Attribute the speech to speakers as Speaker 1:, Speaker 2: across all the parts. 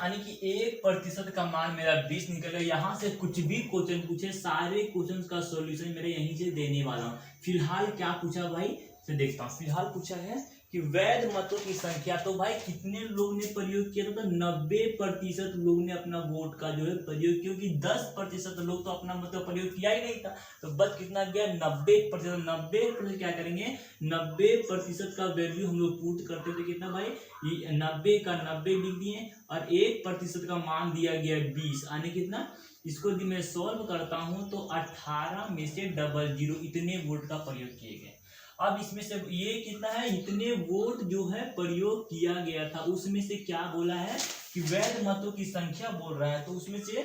Speaker 1: यानी कि 1% का मान मेरा 20 निकलेगा। यहाँ से कुछ भी क्वेश्चन पूछे सारे क्वेश्चन का सॉल्यूशन मेरे यहीं से देने वाला हूँ। फिलहाल क्या पूछा भाई से देखता हूँ। फिलहाल पूछा है कि वैध मतों की संख्या, तो भाई कितने लोग ने प्रयोग किया? तो 90% लोग ने अपना वोट का जो है प्रयोग, क्योंकि 10% लोग तो अपना मत प्रयोग किया ही नहीं था। तो बस कितना गया? 90%। 90% क्या करेंगे? 90% का वैल्यू हम लोग पुट करते थे कितना भाई? 90 का 90 लिख दिए और 1% का मान दिया गया 20, यानी कितना? इसको यदि मैं सॉल्व करता हूं तो 18 में से 00 इतने वोट का प्रयोग किए गए। अब इसमें से ये कितना है? इतने वोट जो है प्रयोग किया गया था, उसमें से क्या बोला है कि वैध मतों की संख्या बोल रहा है। तो उसमें से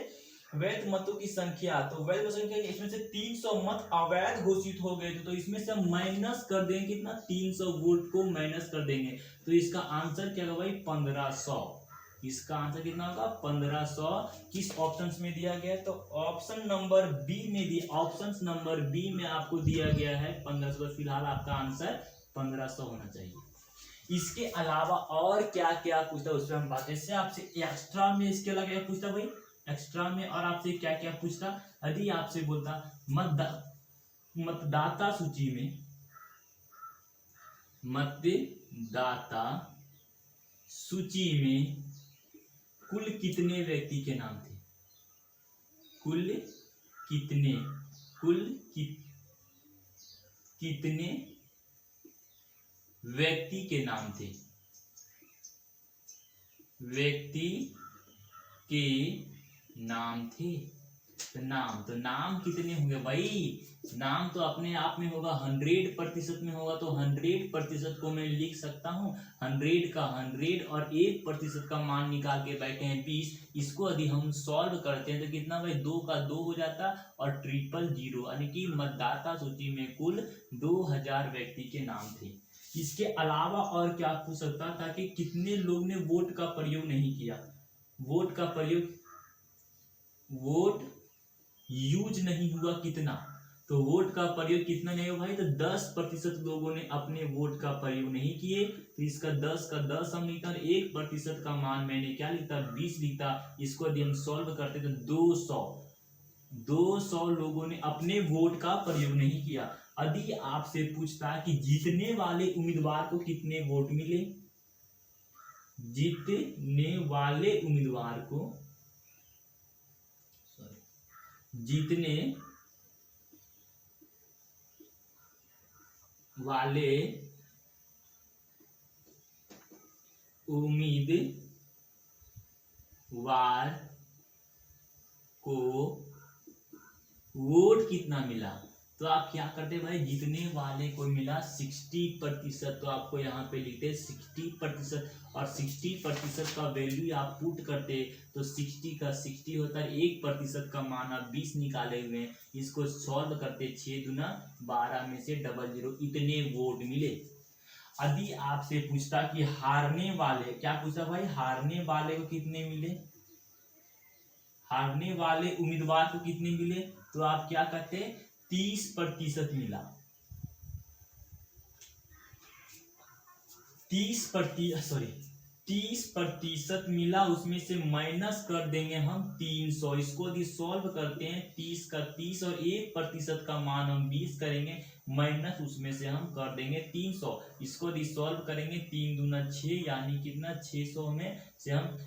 Speaker 1: वैध मतों की संख्या, तो वैध मतों की संख्या इसमें से 300 मत अवैध घोषित हो गए थे। तो इसमें से हम माइनस कर देंगे कितना? 300 वोट को माइनस कर देंगे। तो इसका आंसर क्या होगा भाई? 1500। इसका आंसर कितना होगा? 1500। किस ऑप्शन में दिया गया है? तो ऑप्शन नंबर बी में दिया। ऑप्शन नंबर बी में आपको दिया गया है 1500। तो फिलहाल आपका आंसर 1500 होना चाहिए। इसके अलावा और क्या क्या पूछता है उससे हम बात। जैसे आपसे एक्स्ट्रा में इसके अलावा क्या पूछता भाई? एक्स्ट्रा में और आपसे क्या क्या पूछता? यदि आपसे बोलता मतदाता सूची में, मतदाता सूची में कुल कितने व्यक्ति के नाम थे? कुल कितने कितने व्यक्ति के नाम थे? व्यक्ति के नाम थे। तो नाम कितने होंगे भाई? नाम तो अपने आप में होगा 100% में होगा। तो 100% को मैं लिख सकता हूँ 100 का 100 और 1% का मान निकाल के बैठे हैं 20। इसको यदि हम सॉल्व करते हैं तो कितना भाई? 2 का 2 हो जाता और 000, यानी कि मतदाता सूची में कुल 2000 व्यक्ति के नाम थे। इसके अलावा और क्या पूछ सकता था कि कितने लोग ने वोट का प्रयोग नहीं किया? वोट का प्रयोग, वोट यूज नहीं हुआ कितना? तो वोट का प्रयोग कितना नहीं हुआ भाई? तो 10% लोगों ने अपने वोट का प्रयोग नहीं किए। तो इसका 10 का 10 हम लिखता, 1% का मान मैंने क्या लिखता? 20 लिखता। इसको यदि हम सॉल्व करते तो 200 लोगों ने अपने वोट का प्रयोग नहीं किया। यदि आपसे पूछता कि जीतने वाले उम्मीदवार को कितने वोट मिले? जीतने वाले उम्मीदवार को, जीतने वाले उम्मीदवार को वोट कितना मिला? तो आप क्या करते भाई? जीतने वाले को मिला 60%। तो आपको यहाँ पे लिखते 60%, और 60% का वैल्यू आप पुट करते तो 60 का 60 होता है। 1% का मान आप 20 निकाले हुए हैं। इसको सॉल्व करते 6 दूना 12 में से 00 इतने वोट मिले। यदि आपसे पूछता कि हारने वाले, क्या पूछता भाई? हारने वाले को कितने मिले? हारने वाले उम्मीदवार को कितने मिले? तो आप क्या कहते? 30% मिला। 30% मिला। उसमें से माइनस कर देंगे हम 300। इसको यदि सॉल्व करते हैं 30 का 30 और 1% का मान हम 20 करेंगे, माइनस उसमें से हम कर देंगे 300। इसको यदि सॉल्व करेंगे 3 दूना 6, यानी कितना? 600 में से हम,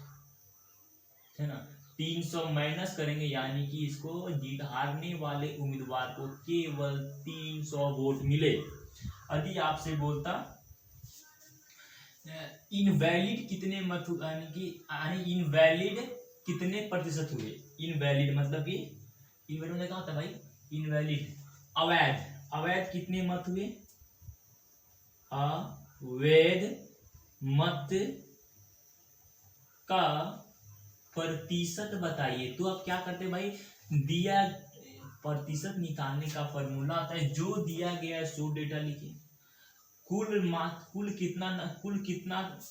Speaker 1: है ना, 300 माइनस करेंगे, यानी कि इसको जीत हारने वाले उम्मीदवार को केवल 300 वोट मिले। यदि आपसे बोलता इनवैलिड कितने मत, यानी इनवैलिड कितने प्रतिशत हुए? इनवैलिड मतलब कि इनवैलिड मतलब क्या होता है भाई? इनवैलिड अवैध, अवैध कितने मत हुए? अवैध मत का प्रतिशत बताइए। तो आप क्या करते भाई? दिया प्रतिशत निकालने का फॉर्मूला आता है, जो दिया गया है सो डेटा लिखिए। कुल कितना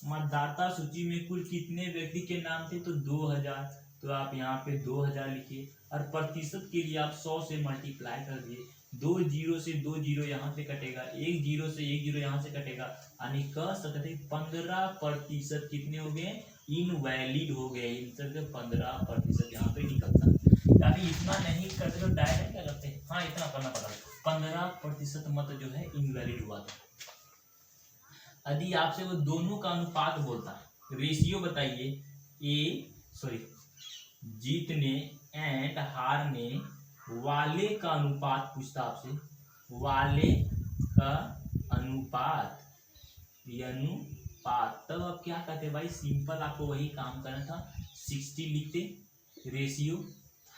Speaker 1: मतदाता सूची में कुल कितने व्यक्ति के नाम थे? तो 2000। तो आप यहाँ पे 2000 लिखिए, और प्रतिशत के लिए आप 100 से मल्टीप्लाई कर दिए। 2 जीरो से 2 जीरो यहाँ से कटेगा, 1 जीरो से 1 जीरो यहाँ से कटेगा, यानी कह सकते 15% कितने हो गए? इनवैलिड हो गए, आंसर के 15% यहाँ पे निकलता है। अभी इतना नहीं करते तो डायरेक्ट क्या करते हैं, हाँ इतना करना पड़ा, 15% मत जो है इनवैलिड हुआ था। यदि आपसे वो दोनों का अनुपात बोलता, रेशियो बताइए, जीतने एंड हारने वाले का अनुपात पूछता आपसे, वाले का अनुपात, तब आप क्या करते भाई, सिंपल आपको वही काम करना था, 60 लिखते, रेशियो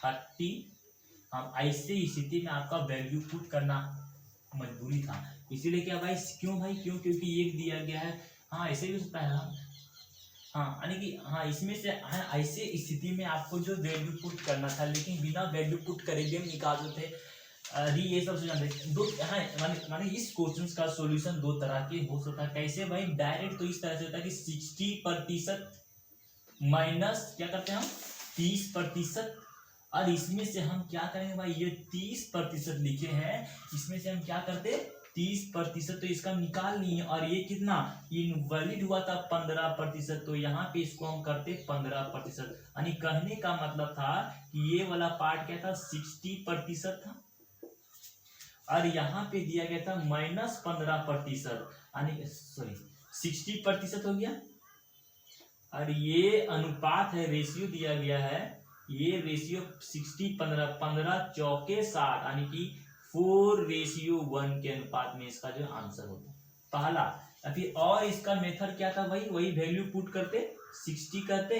Speaker 1: 30। हम ऐसे स्थिति में आपका वैल्यू पुट करना मजबूरी था, इसीलिए क्या भाई, क्यों भाई, क्योंकि एक दिया गया है, हाँ ऐसे भी हो सकता है, हाँ यानी कि हाँ इसमें से हाँ ऐसे स्थिति में आपको जो वैल्यू पुट करना था, लेकिन बिना वैल्यू पुट करे भी हम निकाल सकते थे। अरे ये सब जानते दो, हाँ माने इस क्वेश्चन का सॉल्यूशन दो तरह के हो सकता है। कैसे भाई, डायरेक्ट तो इस तरह से होता है कि 60% माइनस क्या करते हैं हम 30%, और इसमें से हम क्या करेंगे भाई, ये 30% लिखे हैं, इसमें से हम क्या करते 30%, तो इसका निकाल लिए, और ये कितना इनवैलिड हुआ था 15%, तो यहाँ पे इसको हम करते 15%। यानी कहने का मतलब था कि ये वाला पार्ट क्या था, 60% था, और यहाँ पे दिया गया था -15%, यानी 60% हो गया, और ये अनुपात है, रेशियो दिया गया है, ये रेशियो 60 15 चौके 60, यानी कि 4:1 के अनुपात में इसका जो आंसर होता है पहला। या फिर और इसका मेथड क्या था भाई, वही वैल्यू पुट करते, 60 करते,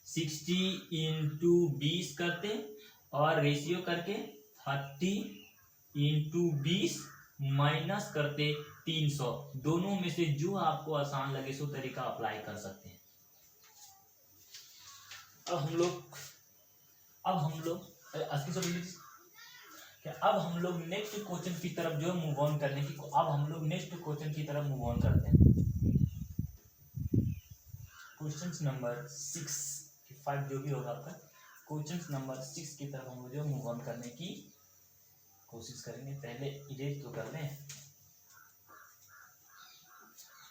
Speaker 1: 60 × 20 करते, और रेशियो करके 30 × 20 माइनस करते 300, दोनों में से जो आपको आसान लगे सो तरीका अप्लाई कर सकते हैं। अब हम लोग नेक्स्ट क्वेश्चन की तरफ जो मूव ऑन करने की, अब हम लोग नेक्स्ट क्वेश्चन की तरफ मूव ऑन करते हैं। क्वेश्चन नंबर 6 5 जो भी होगा आपका, क्वेश्चन नंबर 6 की तरफ हम जो मूव ऑन करने की कोशिश करेंगे। पहले इरेज तो कर लें।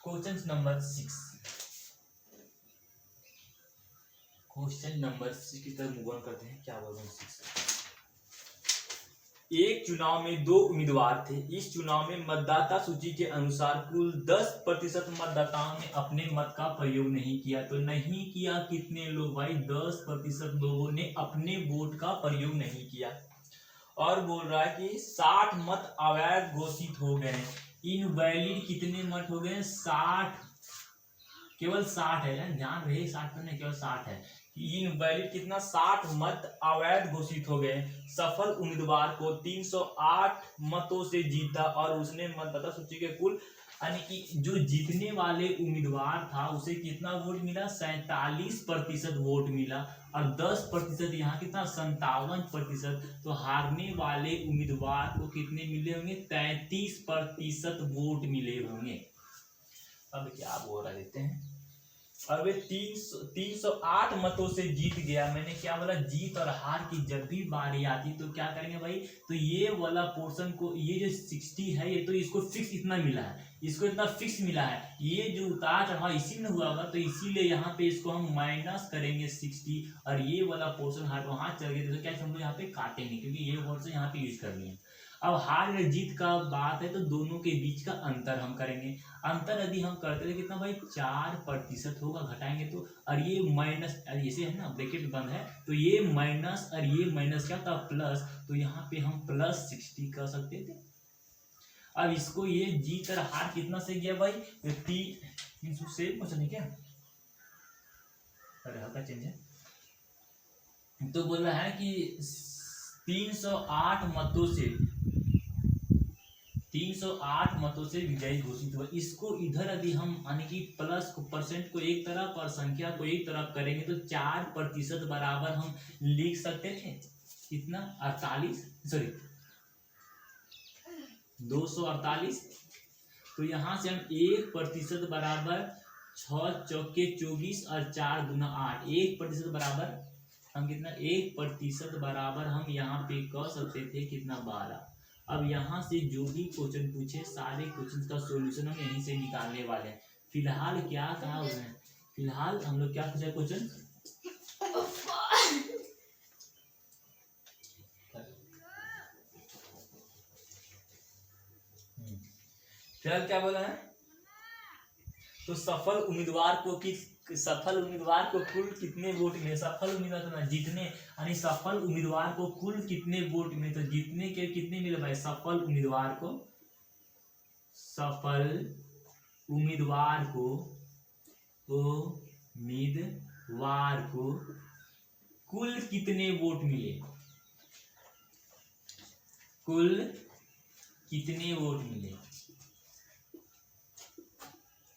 Speaker 1: क्वेश्चन नंबर 6 की तरफ मूव ऑन करते हैं। क्या बोल रहे हैं 6, एक चुनाव में 2 उम्मीदवार थे। इस चुनाव में मतदाता सूची के अनुसार कुल 10% मतदाताओं ने अपने मत का प्रयोग नहीं किया। तो नहीं किया कितने लोग भाई, 10% लोगों ने अपने वोट का प्रयोग नहीं किया। और बोल रहा है कि 60 मत अवैध घोषित हो गए। इनवैलिड कितने मत हो गए, 60, केवल 60 है, ध्यान रहे 60 पर नहीं, केवल 60 है। इनवैलिड कितना, 60 मत अवैध घोषित हो गए। सफल उम्मीदवार को 308 मतों से जीता, और उसने मतदाता सूची के कुल, यानी कि जो जीतने वाले उम्मीदवार था उसे कितना वोट मिला, 47% वोट मिला, और 10% यहाँ कितना 57%। तो हारने वाले उम्मीदवार को कितने मिले होंगे, 33% वोट मिले होंगे। अब क्या बोल रहे देते हैं, और वे 308 मतों से जीत गया। मैंने क्या बोला, जीत और हार की जब भी बारी आती तो क्या करेंगे भाई, तो ये वाला पोर्शन को, ये जो 60 है, ये तो इसको फिक्स इतना मिला है, इसको इतना फिक्स मिला है, ये जो उतार चढ़ाव इसी में हुआ होगा, तो इसीलिए यहाँ पे इसको हम माइनस करेंगे 60, और ये वाला पोर्शन हार वहां चल गया, तो क्या हम लोग यहाँ पे काटेंगे, क्योंकि ये पोर्शन यहाँ पे यूज कर लिए। अब हार या जीत का बात है तो दोनों के बीच का अंतर हम करेंगे। अंतर यदि हम करते हैं कितना भाई, 4% होगा, घटाएंगे तो, और ये माइनस, ऐसे है ना ब्रैकेट बंद है, तो ये माइनस और ये माइनस क्या था, प्लस, तो यहाँ पे हम +60 कर सकते थे। अब इसको ये जीत और हार कितना से गया भाई, 300 से क्वेश्चन है क्या, अरे हल्का चेंज है, तो बोल रहा है कि 308 मतों से विजयी घोषित हुआ। इसको इधर यदि हम यानी कि प्लस को परसेंट को एक तरफ और संख्या को एक तरफ करेंगे तो 4% बराबर हम लिख सकते थे, कितना 248। तो यहां से हम 1% बराबर 6 चौके 24 और 4 दूना 8, 1% बराबर हम कितना, 1% बराबर हम यहाँ पे कह सकते थे कितना, 12। अब यहाँ से जो भी क्वेश्चन पूछे सारे क्वेश्चन का सॉल्यूशन हम यहीं से निकालने वाले हैं। फिलहाल क्या कहा हुआ है फिलहाल हम लोग क्या पूछा क्वेश्चन, फिलहाल क्या बोला है, तो सफल उम्मीदवार को कुल कितने वोट मिले, सफल उम्मीदवार तो जीतने, यानी सफल उम्मीदवार को कुल कितने वोट मिले, तो जीतने के कितने मिले भाई, सफल उम्मीदवार को कुल कितने वोट मिले,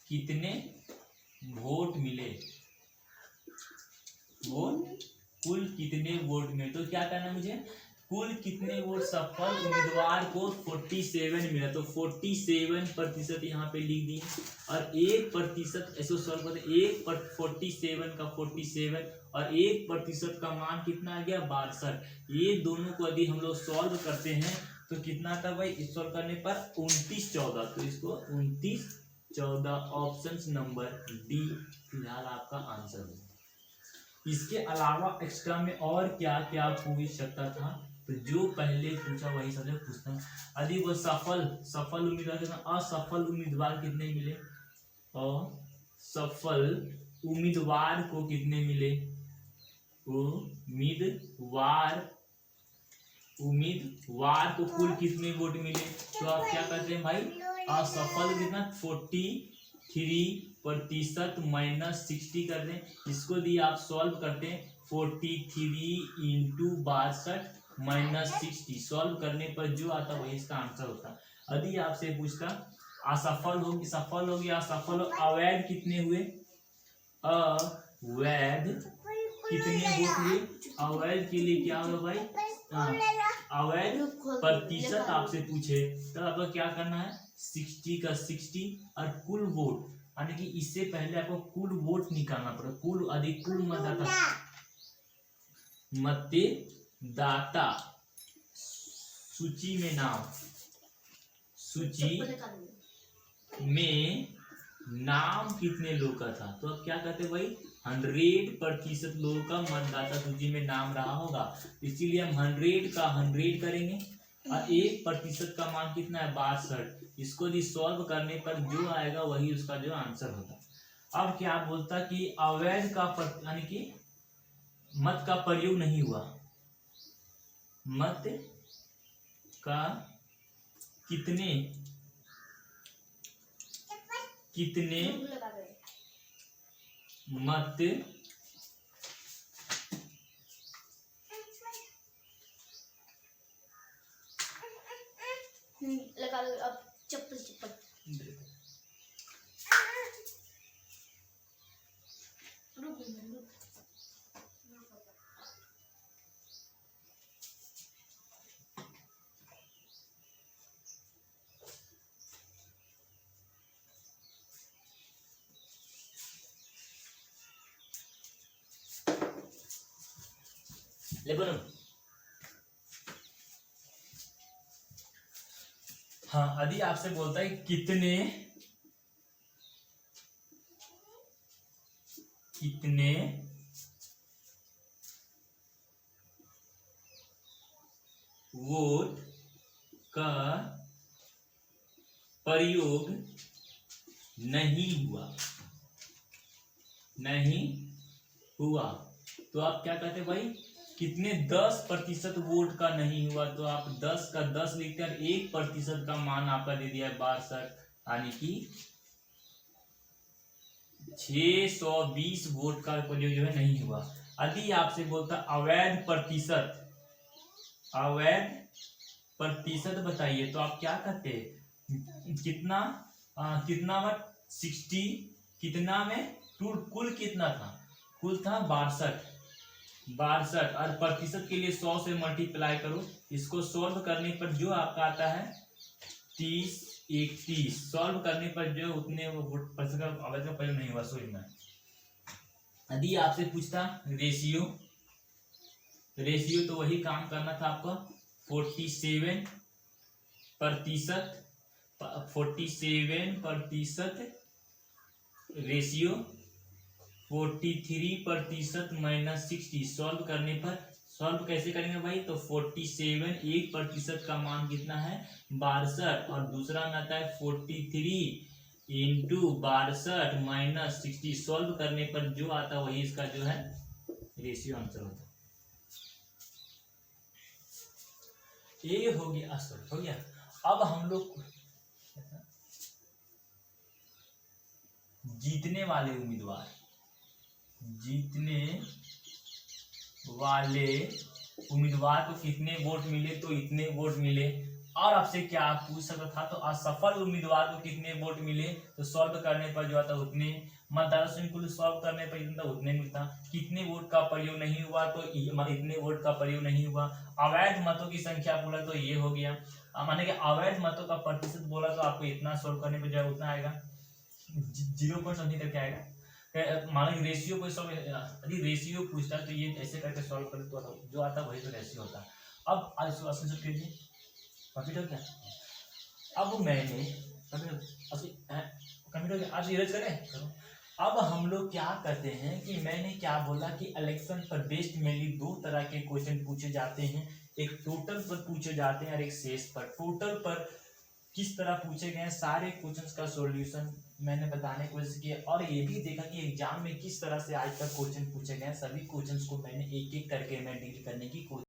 Speaker 1: कितने वोट मिले, कुल कितने वोट मिले, तो क्या करना मुझे, कुल कितने वोट सफल उम्मीदवार को 47 मिला, तो 47% यहाँ पे लिख दिए, और 1% ऐसे सॉल्व करते, 47 का 47 और 1% का मान कितना आ गया 62, ये दोनों को यदि हम लोग सॉल्व करते हैं तो कितना आता है भाई, इस सॉल्व करने पर 29-14, तो इसको 29-14 ऑप्शन नंबर डी फिलहाल आपका आंसर होगा। इसके अलावा एक्स्ट्रा में और क्या क्या पूछ सकता था, तो जो पहले पूछा वही सब पूछता है। यदि वो सफल उम्मीदवार कितना, असफल उम्मीदवार कितने मिले, असफल उम्मीदवार को कितने मिले, उम्मीदवार को कुल कितने वोट मिले, तो आप क्या करते हैं भाई, असफल कितना 43% माइनस 60 कर दें, इसको दी आप सॉल्व करते हैं 43 इंटू 62 माइनस 60, सॉल्व करने पर जो आता वही इसका आंसर होता। यदि आपसे पूछता असफल हो कि सफल हो गया, असफल हो, अवैध कितने हुए, अवैध कितने वोट हुए, अवैध के लिए क्या होगा भाई, अवैध प्रतिशत आपसे पूछे तो आपको क्या करना है, 60 का 60 और कुल वोट, यानी कि इससे पहले आपको कुल वोट निकालना पड़ेगा, कुल मतदाता सूची में नाम कितने लोग का था, तो अब क्या कहते भाई, 100% लोगों का मतदाता सूची में नाम रहा होगा, इसीलिए हम 100 का 100 करेंगे, और 1% का मान कितना है 62, इसको भी सॉल्व करने पर जो आएगा वही उसका जो आंसर होगा। अब क्या बोलता कि अवैध का यानी कि मत का प्रयोग नहीं हुआ, मत का कितने मत
Speaker 2: लगा लो अब, चप्पल
Speaker 1: ले बोलो। हाँ, यदि आपसे बोलता है कितने वोट का प्रयोग नहीं हुआ, तो आप क्या कहते हैं भाई, कितने 10% वोट का नहीं हुआ, तो आप 10 का 10 लिखकर 1% का मान आपका दे दिया है 62, यानी कि 620 वोट का प्रयोग जो है नहीं हुआ। यदि आपसे बोलता अवैध प्रतिशत बताइए, तो आप क्या कहते हैं, कितना 60, कितना में कुल कितना था, कुल था 62 और प्रतिशत के लिए 100 से मल्टीप्लाई करो, इसको सॉल्व करने पर जो आपका आता है 30-31, सॉल्व करने पर जो उतने प्रतिशत का अवैध का प्रयोग नहीं हुआ, सॉरी में। यदि आपसे पूछता रेशियो तो वही काम करना था आपको, 47% रेशियो 43% माइनस 60 सॉल्व करने पर सॉल्व कैसे करेंगे भाई? तो 47 1% का मान कितना है? 62 और दूसरा में आता है 43 इंटू 62 माइनस 60 सॉल्व करने पर जो आता है वही इसका जो है रेशियो आंसर होता है। ये हो गया सॉल्व हो गया। अब हम लोग जीतने वाले उम्मीदवार को कितने वोट मिले तो इतने वोट मिले। और आपसे क्या पूछ सकता था? तो असफल उम्मीदवार को कितने वोट मिले तो सॉल्व करने पर जो आता उतने। मतदाता सूची को सॉल्व करने पर जितना उतने मिलता। कितने वोट का प्रयोग नहीं हुआ तो इतने वोट का प्रयोग नहीं हुआ। अवैध मतों की संख्या बोला तो ये हो गया। माने कि अवैध मतों का प्रतिशत बोला तो आपको इतना सॉल्व करने पर जो है उतना आएगा 0.something करके आएगा। मानो रेशियो को सॉल्व यदि रेशियो पूछता है तो ये ऐसे करके सॉल्व कर तो जो आता है वही तो रेशियो होता है। अब आज क्वेश्चन सब कीजिए कंप्यूटर क्या। अब मैंने कंप्यूटर आज इरेज करें करो। अब हम लोग क्या करते हैं कि मैंने क्या बोला कि इलेक्शन पर बेस्ड मेनली दो तरह के क्वेश्चन पूछे जाते हैं। एक टोटल पर पूछे जाते हैं और एक शेष पर। टोटल पर किस तरह पूछे गए सारे क्वेश्चंस का सॉल्यूशन मैंने बताने की कोशिश की और ये भी देखा कि एग्जाम में किस तरह से आज तक क्वेश्चन पूछे गए। सभी क्वेश्चंस को मैंने एक एक करके मैं डील करने की कोशिश